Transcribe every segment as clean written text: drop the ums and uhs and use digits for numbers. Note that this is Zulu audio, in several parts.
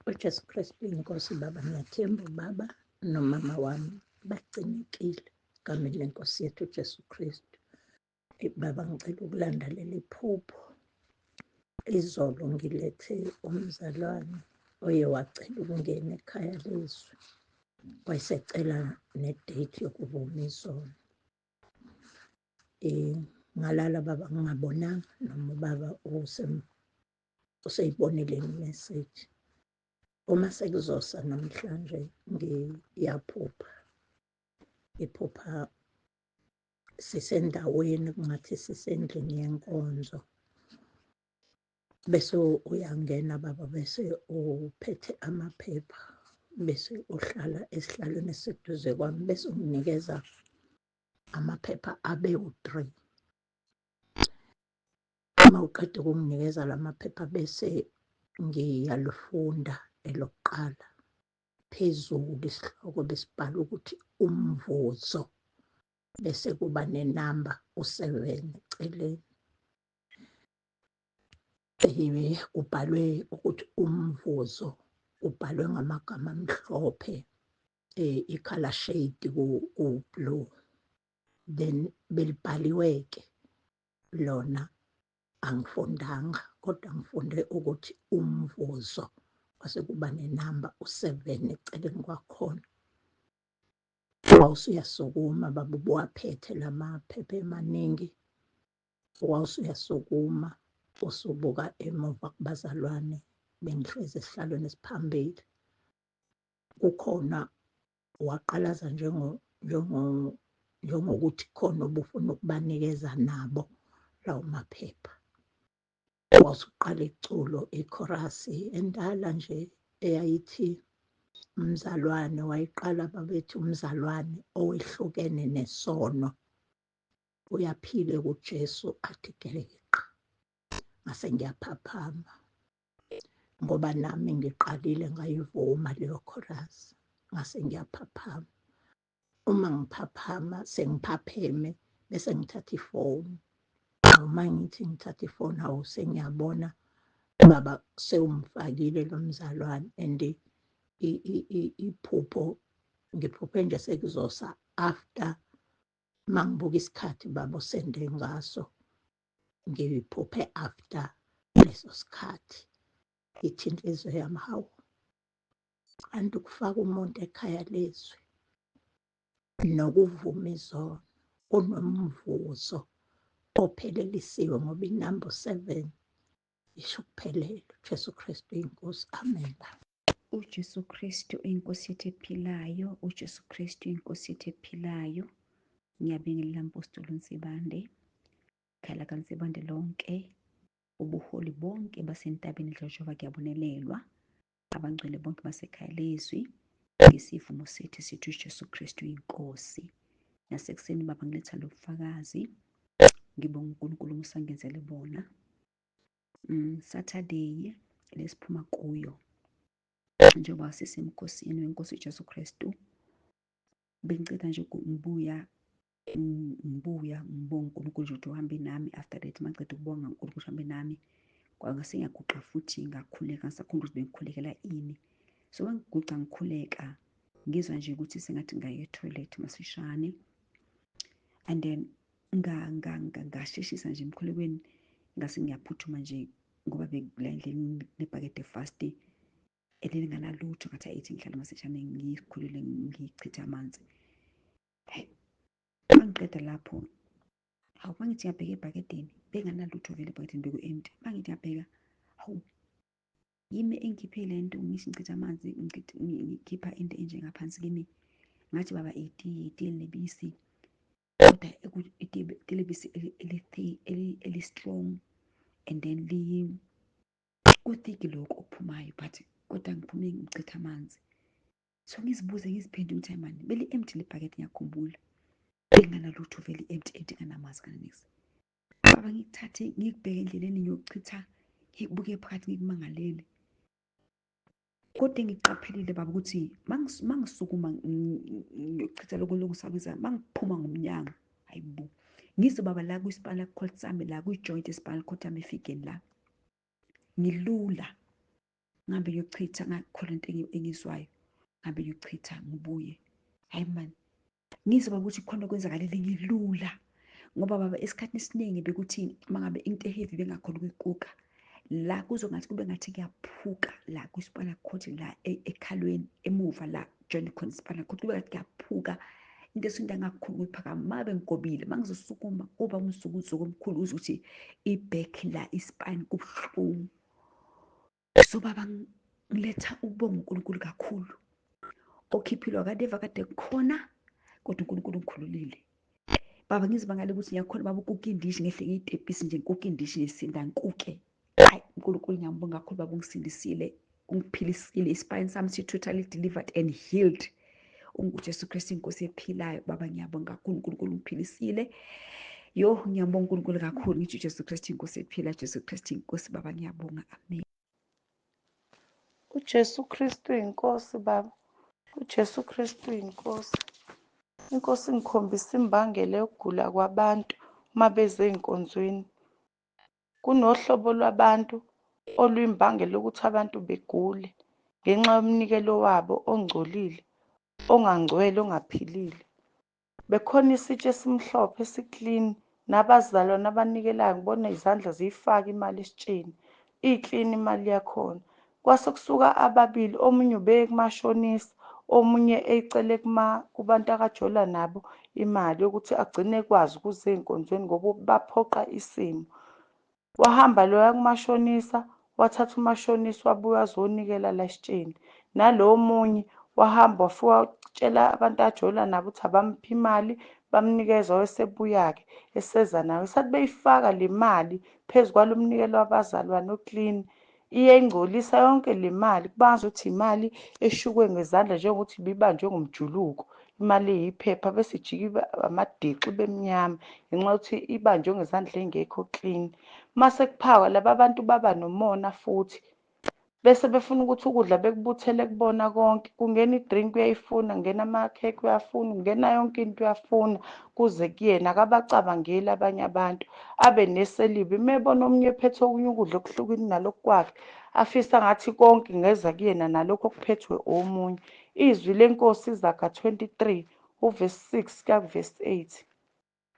uJesu Kristu inkosi. Baba, ngiyathemba ubaba nomama wami bagcinekile egameni lenkosi yethu uJesu Kristu. Baba, ngicela ukulanda leli phupho. Izolo ngilethe umzalwane oye wacela ukungena ekhaya lezwi, wayesecela ne-date yokuvuma izono. Ngalala baba ngingabonanga noma ubaba useyibonile imeseji. Uma sekuzosa namhlanje ngiyaphupha, ngiphupha sisendaweni kungathi sisendlini yenkonzo, bese uyangena baba, bese uphethe amaphepha, bese uhlala esihlalweni esiseduze kwami, bese unginikeza amaphepha abe u-3. Uma uqeda ukunginikeza la maphepha bese ngiyalufunda elokuqala. Phezulu isihloko besibhala ukuthi umvuzo, bese kuba nenamba u-7 eceleni. Ubhalwe ukuthi umvuzo, ubhalwe ngamagama amhlophe, i-colour shade ku-blue. Then belibhaliwe-ke lona angifundanga, kodwa ngifunde ukuthi umvuzo, kwase kuba nenamba u-7 eceleni kwakhona. Wawusuyasukuma baba, ubuwaphethe la maphepha emaningi, wawusuyasukuma usubuka emuva kubazalwane bengihlezi esihlalweni esiphambili. Kukhona waqalaza njengokuthi khona obufuna ukubanikeza nabo lawo maphepha. Wasuqala iculo, ikhorasi endala nje eyayithi umzalwane, wayiqala babethi umzalwane owehlukene nesono uyaphile kuJesu athi gelekeqa. Ngase ngiyaphaphama ngoba nami ngiqalile ngayivuma leyo chorus, ngase ngiyaphaphama. Uma ngiphaphama sengiphapheme bese ngithatha ifoni. Uma ngithi ngithatha ifoni, hawu sengiyabona baba sewumfakile lo mzalwane and iphupho ngiphuphe nje sekuzosa after mangibuka isikhathi baba osende ngaso, ngiphuphe after leso sikhathi. Ithi inhliziyo yami, hawu, kanti ukufaka umuntu ekhaya lezwi nokuvuma izono kunomvuzo ophelelisiwe ngoba inamba u-7 isho ukuphelela. uJesu Kristu inkosi, amen. uJesu Kristu inkosi yethu ephilayo, uJesu Kristu inkosi yethu ephilayo. Ngiyabingelela Mpostoli uNsibande, khala kaNsibande lonke, ubuholi bonke basentabeni kaJehova kuyabonelelwa, abangcwele bonke basekhaya lezwi, ngesivumo sethu sithi uJesu Kristu inkosi. Nasekuseni baba ngiletha lobufakazi, ngibonga uNkulunkulu musangenzele bona. Saturday lesiphuma kuyo, njengoba sisemkhosini wenkosi uJesu Kristu, bengicela nje ngibuya ngibonga uNkulunkulu ukuthi uhambe nami. After that mangiceda ukubonga uNkulunkulu ukuthi uhambe nami, kwangase ngiyaguqa futhi ngakhuleka, ngisakhuluma ukuthi bengikhulekela ini. So ngiguqa ngikhuleka, ngizwa nje ukuthi sengathi ngaye etoilet masishane, and then ngasheshisa nje emkhulekweni, ngase ngiyaphuthuma nje ngoba bekula endlini nebhakede fast elinganalutho, ngathi ayithi ngihlala masishane ngikhulule ngichitha amanzi. Mangiqeda lapho, hawu, mangithi ngiyabheka ebhakedeni benganalutho vele ebhakedeni, beku-empty. Mangithi ngiyabheka, hawu, yimi engikhiphe le nto, ngithi ngichitha amanzi, ngikhipha into enjengaphansi kimi. Ngathi baba itiye elinebisi, kodwa itiye lebisi eli-strong, and then kuthiki lokhu okuphumayo, but kodwa ngiphume ngichitha amanzi. So ngizibuze ngiziphendula ukuthi hayi mani, beli-empty le bhakede. Ngiyakhumbula benganalutho vele, empty kanamazi kananiksi. Baba ngikuthathe ngikubheke endleleni ngiyokuchitha, ngikubuke phakathi ngikumangalele. Kodwa ngiqaphelile baba ukuthi mangisukuma ngiyokuchitha lokho lokusabisa, mangiphuma ngomnyango, hayibo, ngizwe baba la kwisipala court sami, la kwi-joint esipala court yami efikeni la, ngilula ngabe ngiyochitha ngakhona into engizwayo, ngabe ngiyochitha ngibuye. Hayi mani, ngizwa ukuthi khona kwenzakalele ngilula, ngoba baba esikhathini esiningi bekuthi mangabe into eheavy bengakhona ukuyiquka, la kuzongathi kube ngathi kuyaphuka la kwispinal cord, la ekhalweni emuva la joint khona spinal cord, kube ngathi kuyaphuka into esinto engakhona ukuyiphakama. Mabe ngigobile, mangizosukuma kuba umsukuzuko omkhulu, uze ukuthi i-back la ispine kubuhlungu. So baba, ngiletha ukubonga uNkulunkulu kakhulu, okhiphilwa kade khona, kodwa uNkulunkulu ngikhululile. Baba, ngizibangale ukuthi ngiyakhona baba ukuka indishi, ngehle ngiyitepisi nje, ngikuke indishi ngesinda ngikuke. Hayi, uNkulunkulu ngiyambonga kakhulu baba, ungisindisile, ungiphilisile, ispine sami si-totally delivered and healed. UJesu Kristu inkosi ephilayo baba, ngiyabonga kakhulu, uNkulunkulu ungiphilisile. Yo, ngiyambonga uNkulunkulu kakhulu, ngithi uJesu Kristu inkosi ephila, Jesu Kristu inkosi baba, ngiyabonga. Amen. uJesu Kristu inkosi baba, uJesu Kristu inkosi. Inkosi ngikhombisa imbangela yokugula kwabantu uma beze ey'nkonzweni. Kunohlobo lwabantu oluyimbangela ukuthi abantu begule ngenxa yomnikelo wabo ongcolile, ongangcwele, ongaphilile. Bekhona isitsha esimhlophe esiklini, nabazalwane abanikelayo ngibona izandla ziyifaka imali esitsheni, iklini imali yakhona. Kwase kusuka ababili, omunye ubeke kumashonisa, omunye eyicele kubantu akajola nabo imali yokuthi agcine ekwazi ukuza ey'nkonzweni ngoba baphoqa isimo. Wahamba loya kumashonisa, wathatha umashonisa wabuya azonikela la esitsheni. Nalo munye wahamba wafika watshela abantu ajola nabo ukuthi abamuphe imali, bamnikeza wayesebuya-ke eseza nayo. Sathi beyifaka le mali phezu kwalo mnikelo wabazalwane oklini, iyayingcolisa yonke le mali, kubangazi ukuthi imali eshukwe ngezandla njengokuthi ibibanjwe ngomjuluko, imali eyiphepha bese ijika amadixi bemnyama ngenxa yokuthi ibanjwe ngezandla ey'ngekho clean. Mase kuphakwa laba bantu baba nomona futhi, bese befuna ukuthi ukudla bekubuthele kubona konke. Kungena idrink uyayifuna, kungena amakhekhe uyafuna, kungena yonke into uyafuna, kuze kuyena akabacabangeli abanye abantu, abe neselibi. Mebona omunye ephethe okunye ukudla okuhlukile nalokhu kwakhe, afisa ngathi konke ngeza kuyena nalokhu okuphethwe omunye. Izwi lenkosi iZaga 23 uvesi 6 kavesi 8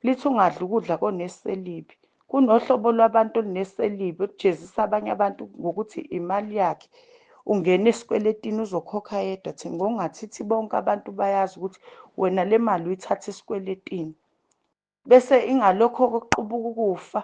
lithi ungadli ukudla koneselibi. Kunohlobo lwabantu oluneselibi olujezisa abanye abantu ngokuthi imali yakhe ungena esikweletini uzokhokha yedwa. Thina ngokungathithi bonke abantu bayazi ukuthi wena le mali uyithatha esikweletini, bese ingalokho kokuqubuka ukufa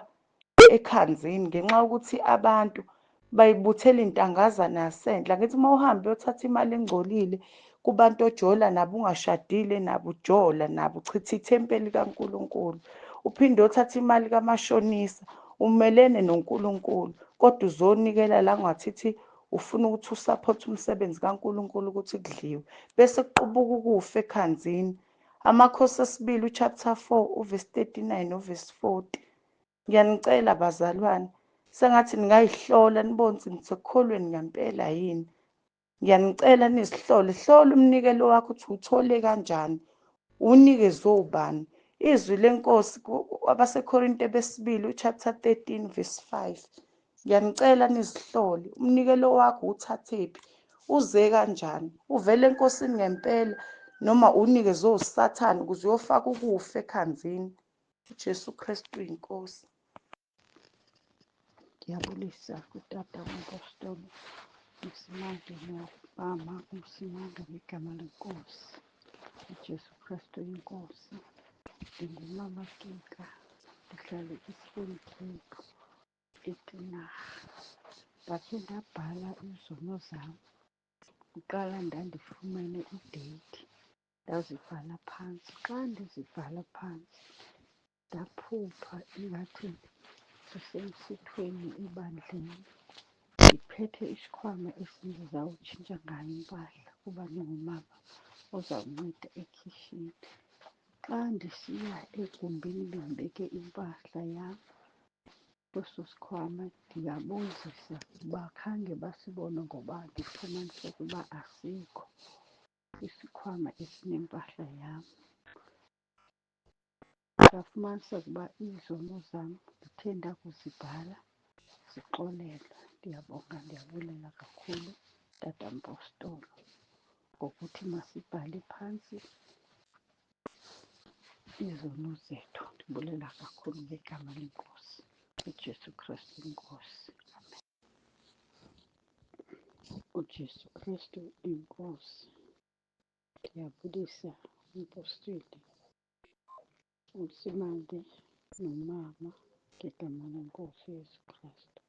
ekhanzini ngenxa yokuthi abantu bayibuthela intangazana yasendle. Ngithi uma uhambe uyothatha imali engcolile kubantu ojola nabo, ungashadile nabo, ujola nabo, uchitha ithempeli kaNkulunkulu. Uphinde uyothatha imali kamashonisa, umelene noNkulunkulu, kodwa uzonikela la kungathithi ufuna ukuthi usaphothe umsebenzi kaNkulunkulu ukuthi kudliwe, bese kuqubuka ukufa ekhanzini. Amakhosi esibili uchapter 4 uvesi 39 novesi 40. Ngiyanicela bazalwane, sengathi ningayihlola nibone ukuthi nisekukholweni ngempela yini. Ngiyanicela nizihlole, hlola umnikelo wakho ukuthi uthole kanjani, unikezwe ubani. Izwi lenkosi abaseKorinte besibili uchapter 13 verse 5. Ngiyanicela nizihlole, umnikelo wakho uthathephi, uze kanjani, uvele enkosini ngempela noma unikezwe usathane ukuze uyofaka ukufa ekhanzini. uJesu Kristu inkosi. Ngiyabulisa kutata umpostoli uSimanga nobaba uSimanga ngegama lenkosi. uJesu Kristu inkosi. Ngingumama Kika, ndihlale eSpring Cape eTinarha. Ndakhe ndabhala izono zam, kuqala ndandifumene ideyithi ndazibhala phantsi. Xa ndizibhala phantsi ndaphupha ingathi sisemthethweni ebandleni, ndiphethe isikhwama esindizawutshintsha ngayo impahla kuba ndingumama ozawunceda ekhishini. Xa ndisiya egumbini bendibeke impahla yam kweso sikhwama, ndiyabuzisa uba khange basibone ngoba ndifumaniseke uba asikho isikhwama esinempahla yam. Ndafumaniseka uba izono zam ndithe ndakuzibhala zixolelwe. Ndiyabonga, ndiyabulela kakhulu. Tata Mpostolo ngokuthi masibhale phansi izono zethu. Ndibulela kakhulu ngegama lenkosi uJesu Kristu inkosi. uJesu Kristu inkosi. Ndiyabulisa umpostoli uNsimande nomama ngegama lenkosi Yesu Kristu.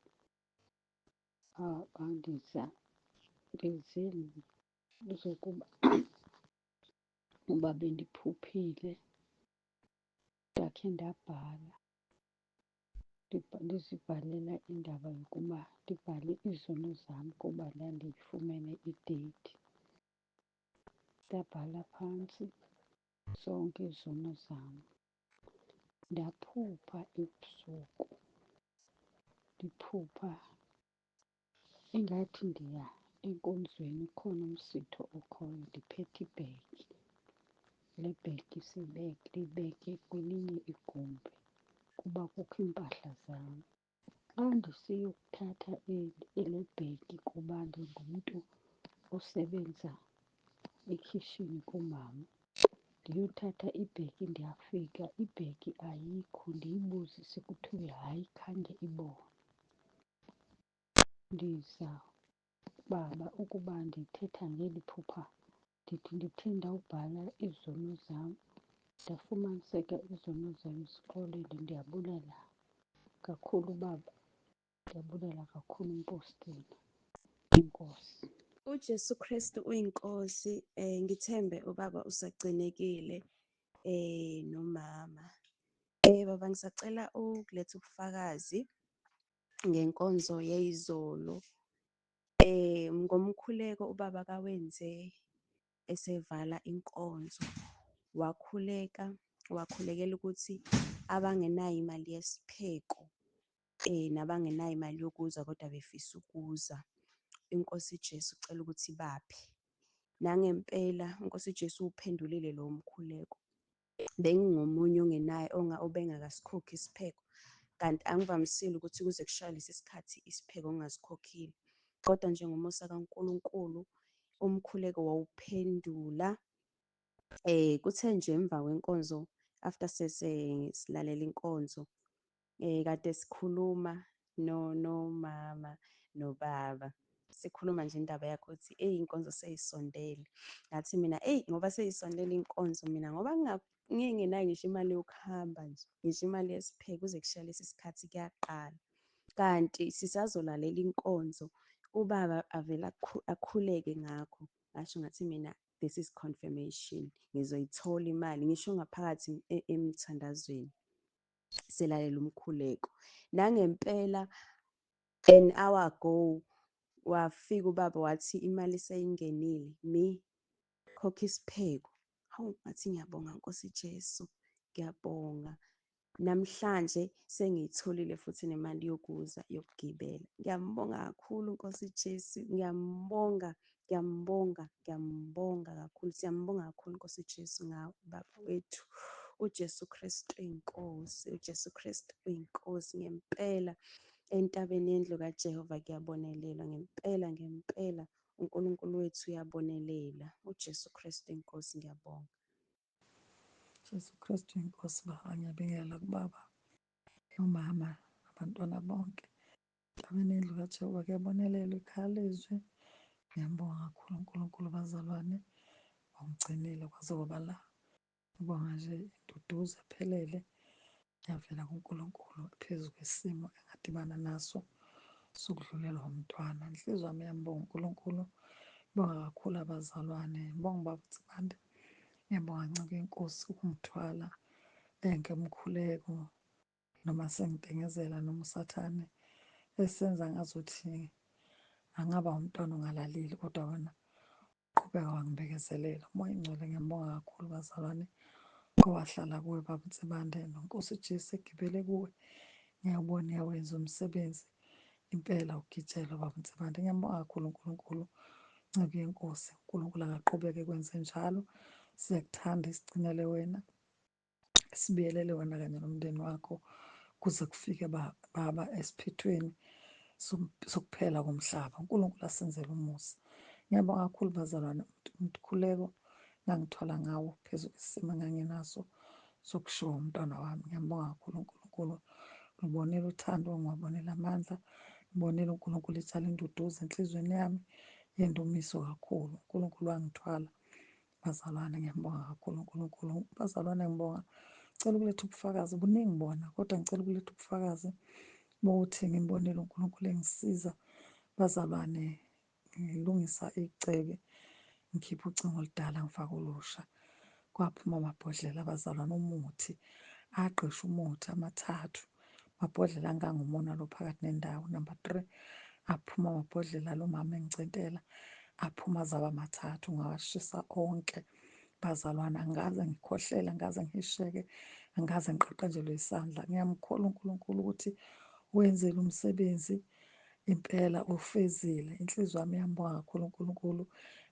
Ndizile zokuba uba bendiphuphile ndakhe ndabhala ndizibhalela indaba yokuba ndibhale izono zam kuba ndandiyifumene ideyithi. Ndabhala phantsi zonke izono zam. Ndaphupha ebusuku, ndiphupha ingathi ndiya enkonzweni, khona umsitho okhoyo, ndiphethe ibhegi. Le bhegi ndiyibeke kwelinye igumbi kuba kukho iimpahla zam. Xa ndisiyokuthatha le bhegi kuba ndingumntu osebenza ekhishini kumama, ndiyothatha ibhegi, ndiyafika ibhegi ayikho. Ndiyibuzise kuthiwe hayi khange ibonwe. Ndiza baba ukuba ndithetha ngeli phupha ndithi ndithe ndawubhala izono zam ndafumaniseka izono zam zixolile. Ndiyabulela kakhulu baba, ndiyabulela kakhulu mpostoli inkosi. uJesu Kristu uyinkosi. Ngithembe ubaba usagcinekile nomama. Baba ngisacela ukuletha ubufakazi ngenkonzo yeyizolo. Ngomkhuleko ubaba kawenze esevala inkonzo, wakhulekela ukuthi abangenayo imali yesipheko nabangenayo imali yokuza kodwa befisa ukuza, inkosi Jesu ucela ukuthi baphe. Nangempela inkosi Jesu uphendulile lo mkhuleko. Bengingomunye ongenayo obengakasikhokhi isipheko, kanti angivamisile ukuthi kuze kushaye lesi sikhathi isipheko ngingasikhokhile, kodwa njengomusa kaNkulunkulu umkhuleko wawuphendula. Kuthe nje emva kwenkonzo, after silalela inkonzo, kade sikhuluma nomama nobaba, sikhuluma nje indaba yakho ukuthi inkonzo seyisondele. Ngathi mina ngoba seyisondele inkonzo, mina ngoba ngingenayo ngisho imali yokuhamba nje, ngisho imali yesipheko kuze kushaye lesi sikhathi kuyaqala. Kanti sisazolalela inkonzo, ubaba avela akhuleke ngakho. Ngasho ngathi mina this is confirmation, ngizoyithola imali ngisho ngaphakathi emthandazweni silalela umkhuleko. Nangempela an hour ago wafika ubaba wathi imali seyingenile, khokha isipheko. Hawu, ngathi ngiyabonga Nkosi Jesu, ngiyabonga. Namhlanje sengiyitholile futhi nemali yokuza yokugibela. Ngiyambonga kakhulu Nkosi Jesu, ngiyambonga kakhulu. Siyambonga kakhulu Nkosi Jesu ngawe baba wethu uJesu Kristu inkosi, uJesu Kristu uyinkosi. Ngempela entabeni yendlu kaJehova kuyabonelela, ngempela uNkulunkulu wethu uyabonelela. uJesu Kristu inkosi, ngiyabonga. Jesu Kristu inkosi. Baba ngiyabingelela kubaba nomama abantwana bonke entabeni yendlu kaJehova kuyabonelela ikhaya lezwi. Ngiyambonga kakhulu uNkulunkulu bazalwane, wangigcinile kwaze kwaba la. Ngibonga nje induduzo ephelele yavela kuNkulunkulu phezu kwesimo engadibana naso sokudlulelwa umntwana. Inhliziyo yami iyambonga uNkulunkulu, ngibonga kakhulu abazalwane, ngibonga ubaba uNtsimande, ngiyabonga ncike inkosi ukungithwala ngemkhuleko noma sengidengezela noma usathane esenza ngazuthi angaba umntwana ongalaleli, kodwa wena uqhubeka wangibekezelela. Umoya Ingcwele ngiyambonga kakhulu bazalwane, owahlala kuwe baba uNtsimande, noNkosi Jesu egibele kuwe. Ngiyawubona uyawenza umsebenzi impela, ugitshela baba uNtsimande. Ngiyambonga kakhulu uNkulunkulu, ncike yenkosi. uNkulunkulu akaqhubeke kwenze njalo. Siyakuthanda, isigcinele wena, sibiyelele wena kanye nomndeni wakho kuze kufike baba esiphethweni sokuphela komhlaba. uNkulunkulu asenzele umusa. Ngiyabonga kakhulu bazalwane, umkhuleko ngangithola ngawo phezu kwesimo enganginaso sokushiwa umntwana wami. Ngiyambonga kakhulu uNkulunkulu, ngibonela uthando, ngiwabonela amandla, ngibonela uNkulunkulu ithale induduzo enhlizweni yami yendumiso kakhulu. uNkulunkulu wangithwala bazalwane, ngiyambonga kakhulu uNkulunkulu. Bazalwane, ngibonga, ngicela ukuletha ubufakazi buningi bona, kodwa ngicela ukuletha ubufakazi bokuthi ngimbonile uNkulunkulu engisiza bazalwane, ngilungisa igceke, ngikhiphe ucingo oludala ngifake olusha. Kwaphuma amabhodlela abazalwane, umuthi, agqisha umuthi amathathu, amabhodlela angangumona lo phakathi nendawo. Number 3, aphuma amabhodlela lo mama engicentela, aphuma azaba mathathu, ngawashisa onke bazalwane. Angaze ngikhohlela, angaze ngisheke, angaze ngiqaqanjelwe isandla. Ngiyamkholwa uNkulunkulu ukuthi wenzele umsebenzi impela ufezile. Inhliziyo yami iyambonga kakhulu uNkulunkulu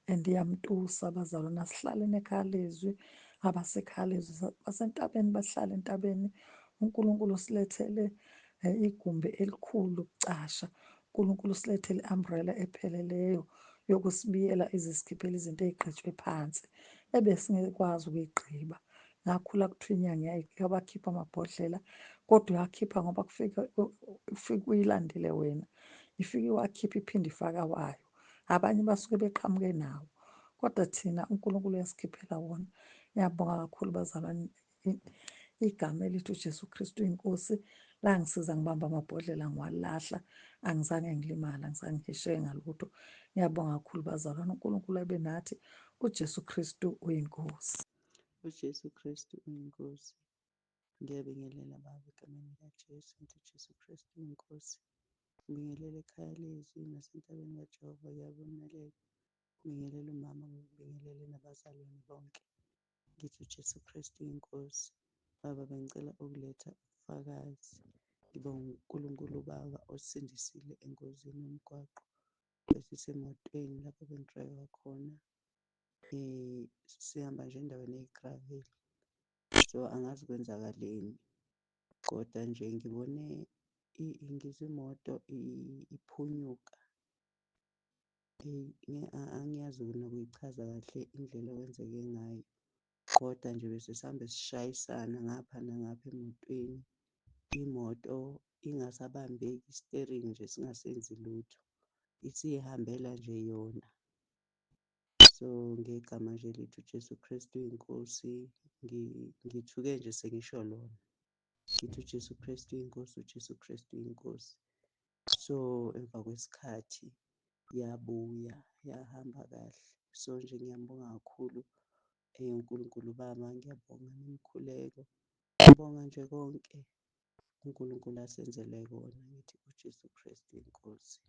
and iyamtusa bazalwane. Asihlaleni ekhaya lezwi, abasekhaya lezwi basentabeni bahlale entabeni. uNkulunkulu usilethele igumbi elikhulu lokucasha. uNkulunkulu usilethele i-umbrella epheleleyo yokusibiyela izikhiphela izinto ey'gqitshwe phansi ebesingekwazi ukuyigqiba. Ngakhula kuthiwa inyanga yabakhipha amabhodlela, kodwa uyakhipha ngoba ufike uyilandile wena, ifike iwakhipha iphinde ifaka wayo. Abanye basuke beqhamuke nawo, kodwa thina uNkulunkulu uyasikhiphela wona. Ngiyabonga kakhulu bazalwane. Igama elithi uJesu Kristu inkosi langisiza ngibamba amabhodlela ngiwalahla, angizange ngilimala, angizange ngisheke ngalutho. Ngiyabonga kakhulu bazalwane, uNkulunkulu abe nathi. uJesu Kristu uyinkosi. uJesu Kristu uyinkosi. Ngiyabingelela Baba egameni likaJesu, ngithi uJesu Kristu uyinkosi. Ngibingelela ekhaya lezwi nasentabeni kaJehova kuyabonelela. Ngibingelela umama, ngibingelele nabazalwane bonke. Ngithi uJesu Kristu uyinkosi. Baba, bengicela ukuletha ubufakazi. Ngibonga uNkulunkulu Baba osindisile engozini yomgwaqo. Besisemotweni lapho bengidrayiva khona, sihamba nje endaweni eyigraveli, so angazi kwenzakaleni, kodwa nje ngibone ngizwe imoto iphunyuka. Angiyazi nokuyichaza kahle indlela okwenzeke ngayo, kodwa nje bese sihambe sishayisana ngapha nangapha emotweni, imoto ingasabambeki, i-steering nje singasenzi lutho, isihambela nje yona. So ngegama nje lithi uJesu Kristu uyinkosi, ngithuke nje sengisho lona. Ngithi uJesu Kristu uyinkosi, uJesu Kristu uyinkosi. So emva kwesikhathi yabuya yahamba kahle. So nje ngiyambonga kakhulu uNkulunkulu Baba, ngiyabonga nomkhuleko, ngibonga nje konke uNkulunkulu asenzele kona. Ngithi uJesu Kristu inkosi.